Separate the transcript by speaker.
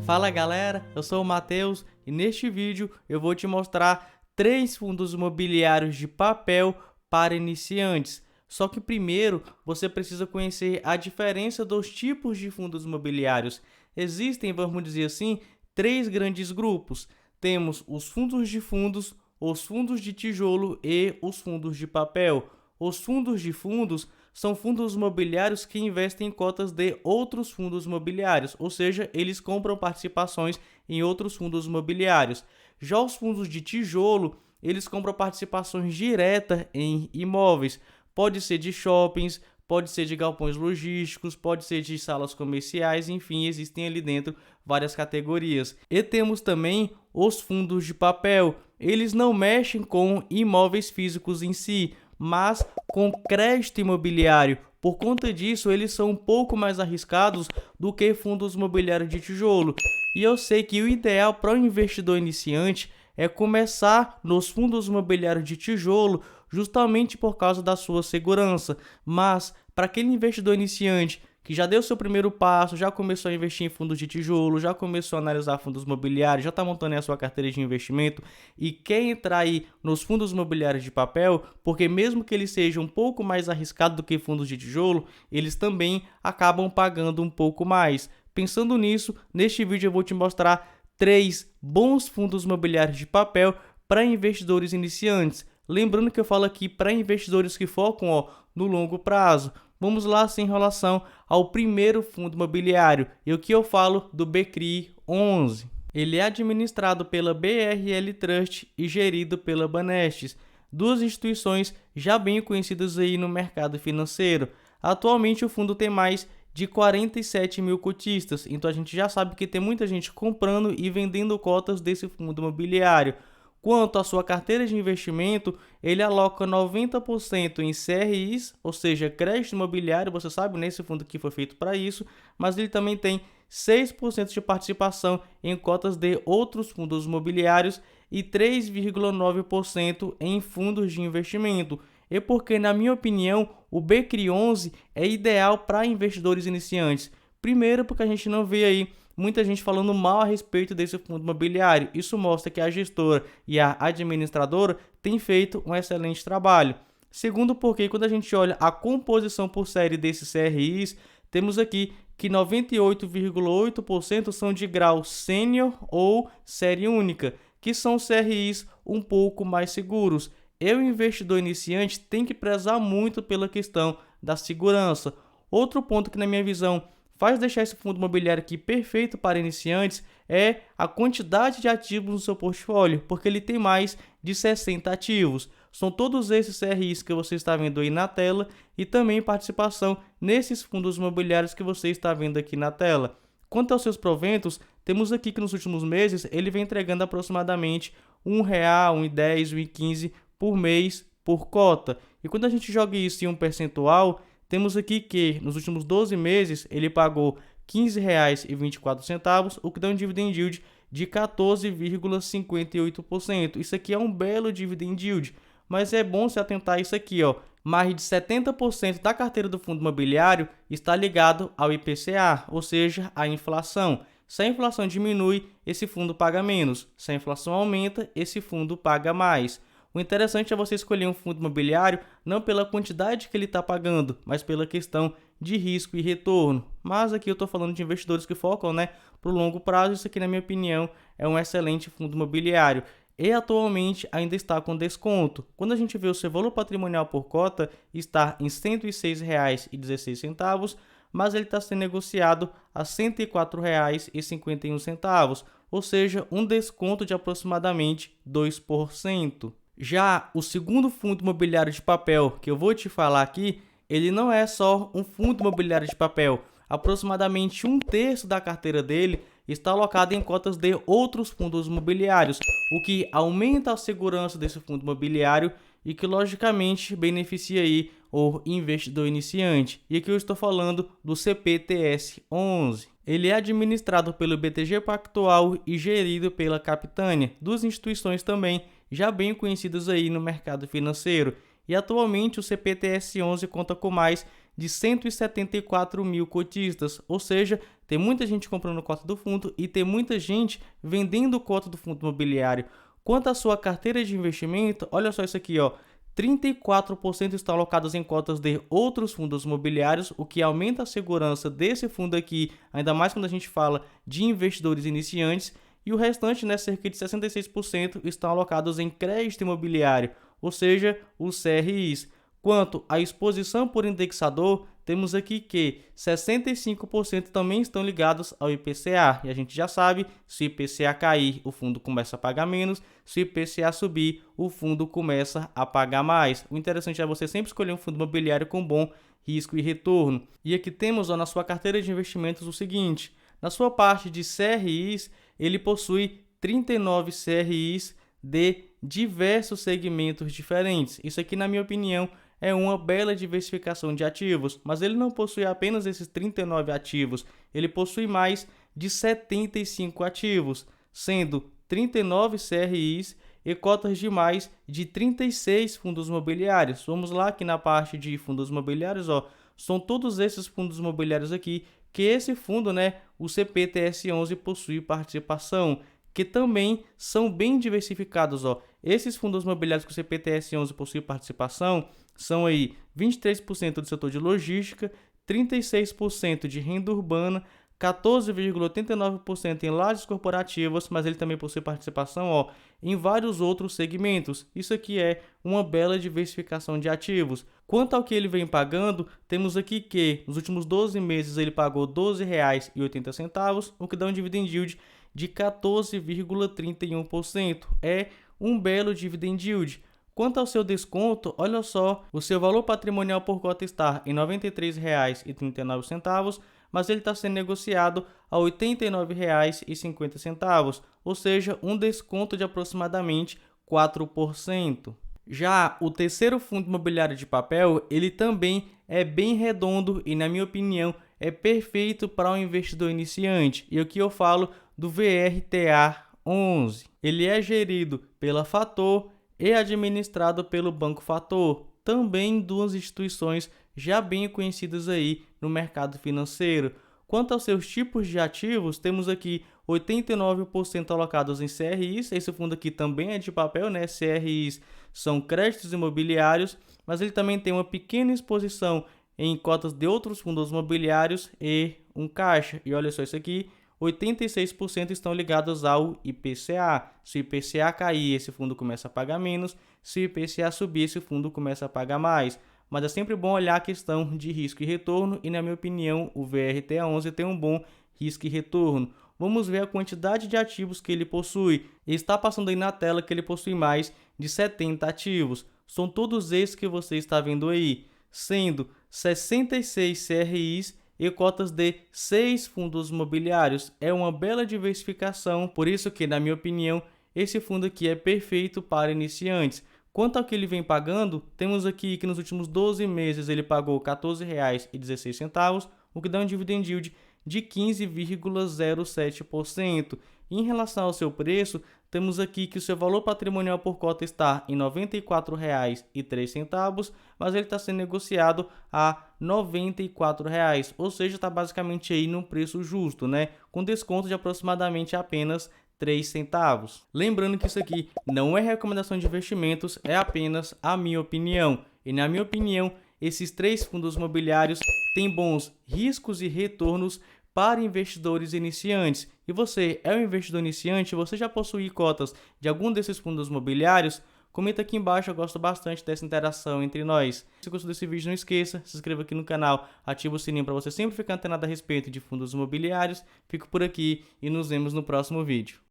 Speaker 1: Fala galera, eu sou o Matheus e neste vídeo eu vou te mostrar 3 fundos imobiliários de papel para iniciantes. Só que primeiro você precisa conhecer a diferença dos tipos de fundos imobiliários. Existem, vamos dizer assim, 3 grandes grupos. Temos os fundos de fundos, os fundos de tijolo e os fundos de papel. Os fundos de fundos são fundos imobiliários que investem em cotas de outros fundos imobiliários, ou seja, eles compram participações em outros fundos imobiliários. Já os fundos de tijolo, eles compram participações diretas em imóveis. Pode ser de shoppings, pode ser de galpões logísticos, pode ser de salas comerciais, enfim, existem ali dentro várias categorias. E temos também os fundos de papel. Eles não mexem com imóveis físicos em si, mas com crédito imobiliário. Por conta disso, eles são um pouco mais arriscados do que fundos imobiliários de tijolo. E eu sei que o ideal para o investidor iniciante é começar nos fundos imobiliários de tijolo, justamente por causa da sua segurança. Mas para aquele investidor iniciante que já deu seu primeiro passo, já começou a investir em fundos de tijolo, já começou a analisar fundos imobiliários, já está montando aí a sua carteira de investimento e quer entrar aí nos fundos imobiliários de papel, porque mesmo que eles sejam um pouco mais arriscados do que fundos de tijolo, eles também acabam pagando um pouco mais. Pensando nisso, neste vídeo eu vou te mostrar 3 bons fundos imobiliários de papel para investidores iniciantes. Lembrando que eu falo aqui para investidores que focam no longo prazo. Vamos lá, sem enrolação, ao primeiro fundo imobiliário. E o que eu falo do BCRI 11. Ele é administrado pela BRL Trust e gerido pela Banestes, duas instituições já bem conhecidas aí no mercado financeiro. Atualmente o fundo tem mais de 47 mil cotistas, então a gente já sabe que tem muita gente comprando e vendendo cotas desse fundo imobiliário. Quanto à sua carteira de investimento, ele aloca 90% em CRIs, ou seja, crédito imobiliário, você sabe, nesse fundo que foi feito para isso, mas ele também tem 6% de participação em cotas de outros fundos imobiliários e 3,9% em fundos de investimento. E porque, na minha opinião, o BCRI 11 é ideal para investidores iniciantes. Primeiro, porque a gente não vê aí muita gente falando mal a respeito desse fundo imobiliário. Isso mostra que a gestora e a administradora têm feito um excelente trabalho. Segundo, porque quando a gente olha a composição por série desses CRIs, temos aqui que 98,8% são de grau sênior ou série única, que são CRIs um pouco mais seguros. E o investidor iniciante tem que prezar muito pela questão da segurança. Outro ponto que, na minha visão, faz deixar esse fundo imobiliário aqui perfeito para iniciantes é a quantidade de ativos no seu portfólio, porque ele tem mais de 60 ativos. São todos esses CRIs que você está vendo aí na tela e também participação nesses fundos imobiliários que você está vendo aqui na tela. Quanto aos seus proventos, temos aqui que nos últimos meses ele vem entregando aproximadamente R$ 1,00, R$ 1,10, R$ 1,15 por mês por cota. E quando a gente joga isso em um percentual, temos aqui que nos últimos 12 meses ele pagou R$ 15,24, o que dá um dividend yield de 14,58%. Isso aqui é um belo dividend yield, mas é bom se atentar a isso aqui, mais de 70% da carteira do fundo imobiliário está ligado ao IPCA, ou seja, à inflação. Se a inflação diminui, esse fundo paga menos. Se a inflação aumenta, esse fundo paga mais. O interessante é você escolher um fundo imobiliário não pela quantidade que ele está pagando, mas pela questão de risco e retorno. Mas aqui eu estou falando de investidores que focam para o longo prazo. Isso aqui, na minha opinião, é um excelente fundo imobiliário. E atualmente ainda está com desconto. Quando a gente vê o seu valor patrimonial por cota, está em R$ 106,16, mas ele está sendo negociado a R$ 104,51, ou seja, um desconto de aproximadamente 2%. Já o segundo fundo imobiliário de papel que eu vou te falar aqui, ele não é só um fundo imobiliário de papel. Aproximadamente 1/3 da carteira dele está alocado em cotas de outros fundos imobiliários, o que aumenta a segurança desse fundo imobiliário e que logicamente beneficia aí o investidor iniciante. E aqui eu estou falando do CPTS 11. Ele é administrado pelo BTG Pactual e gerido pela Capitânia, duas instituições também já bem conhecidas aí no mercado financeiro. E atualmente o CPTS 11 conta com mais de 174 mil cotistas, ou seja, tem muita gente comprando cota do fundo e tem muita gente vendendo cota do fundo imobiliário. Quanto à sua carteira de investimento, olha só isso aqui, ó. 34% estão alocados em cotas de outros fundos imobiliários, o que aumenta a segurança desse fundo aqui, ainda mais quando a gente fala de investidores iniciantes, e o restante, né, cerca de 66%, estão alocados em crédito imobiliário, ou seja, os CRIs. Quanto à exposição por indexador, temos aqui que 65% também estão ligados ao IPCA. E a gente já sabe, se o IPCA cair, o fundo começa a pagar menos. Se o IPCA subir, o fundo começa a pagar mais. O interessante é você sempre escolher um fundo imobiliário com bom risco e retorno. E aqui temos, ó, na sua carteira de investimentos o seguinte. Na sua parte de CRIs, ele possui 39 CRIs de diversos segmentos diferentes. Isso aqui, na minha opinião, é uma bela diversificação de ativos, mas ele não possui apenas esses 39 ativos, ele possui mais de 75 ativos, sendo 39 CRIs e cotas de mais de 36 fundos imobiliários. Vamos lá aqui na parte de fundos imobiliários, ó, são todos esses fundos imobiliários aqui que esse fundo, né, o CPTS11 possui participação, que também são bem diversificados, ó. Esses fundos imobiliários que o CPTS11 possui participação são aí 23% do setor de logística, 36% de renda urbana, 14,89% em lajes corporativas, mas ele também possui participação, ó, em vários outros segmentos. Isso aqui é uma bela diversificação de ativos. Quanto ao que ele vem pagando, temos aqui que nos últimos 12 meses ele pagou R$ 12,80, o que dá um dividend yield de 14,31%. É um belo dividend yield. Quanto ao seu desconto, olha só, o seu valor patrimonial por cota está em R$ 93,39, mas ele está sendo negociado a R$ 89,50, ou seja, um desconto de aproximadamente 4%. Já o terceiro fundo imobiliário de papel, ele também é bem redondo e, na minha opinião, é perfeito para um investidor iniciante. E aqui eu falo do VRTA11. Ele é gerido pela Fator e administrado pelo Banco Fator, também duas instituições já bem conhecidas aí no mercado financeiro. Quanto aos seus tipos de ativos, temos aqui 89% alocados em CRIs, esse fundo aqui também é de papel, né? CRIs são créditos imobiliários, mas ele também tem uma pequena exposição em cotas de outros fundos imobiliários e um caixa. E olha só isso aqui, 86% estão ligados ao IPCA. Se o IPCA cair, esse fundo começa a pagar menos. Se o IPCA subir, esse fundo começa a pagar mais. Mas é sempre bom olhar a questão de risco e retorno e, na minha opinião, o VRTA11 tem um bom risco e retorno. Vamos ver a quantidade de ativos que ele possui. Está passando aí na tela que ele possui mais de 70 ativos. São todos esses que você está vendo aí, sendo 66 CRIs e cotas de 6 fundos imobiliários. É uma bela diversificação, por isso que, na minha opinião, esse fundo aqui é perfeito para iniciantes. Quanto ao que ele vem pagando, temos aqui que nos últimos 12 meses ele pagou R$ 14,16, o que dá um dividend yield de 15,07%. Em relação ao seu preço, temos aqui que o seu valor patrimonial por cota está em R$ 94,03, mas ele está sendo negociado a R$ 94, ou seja, está basicamente aí num preço justo, né? Com desconto de aproximadamente apenas 3 centavos. Lembrando que isso aqui não é recomendação de investimentos, é apenas a minha opinião. E na minha opinião, esses 3 fundos imobiliários têm bons riscos e retornos para investidores iniciantes. E você é um investidor iniciante? Você já possui cotas de algum desses fundos imobiliários? Comenta aqui embaixo, eu gosto bastante dessa interação entre nós. Se gostou desse vídeo, não esqueça, se inscreva aqui no canal, ativa o sininho para você sempre ficar antenado a respeito de fundos imobiliários. Fico por aqui e nos vemos no próximo vídeo.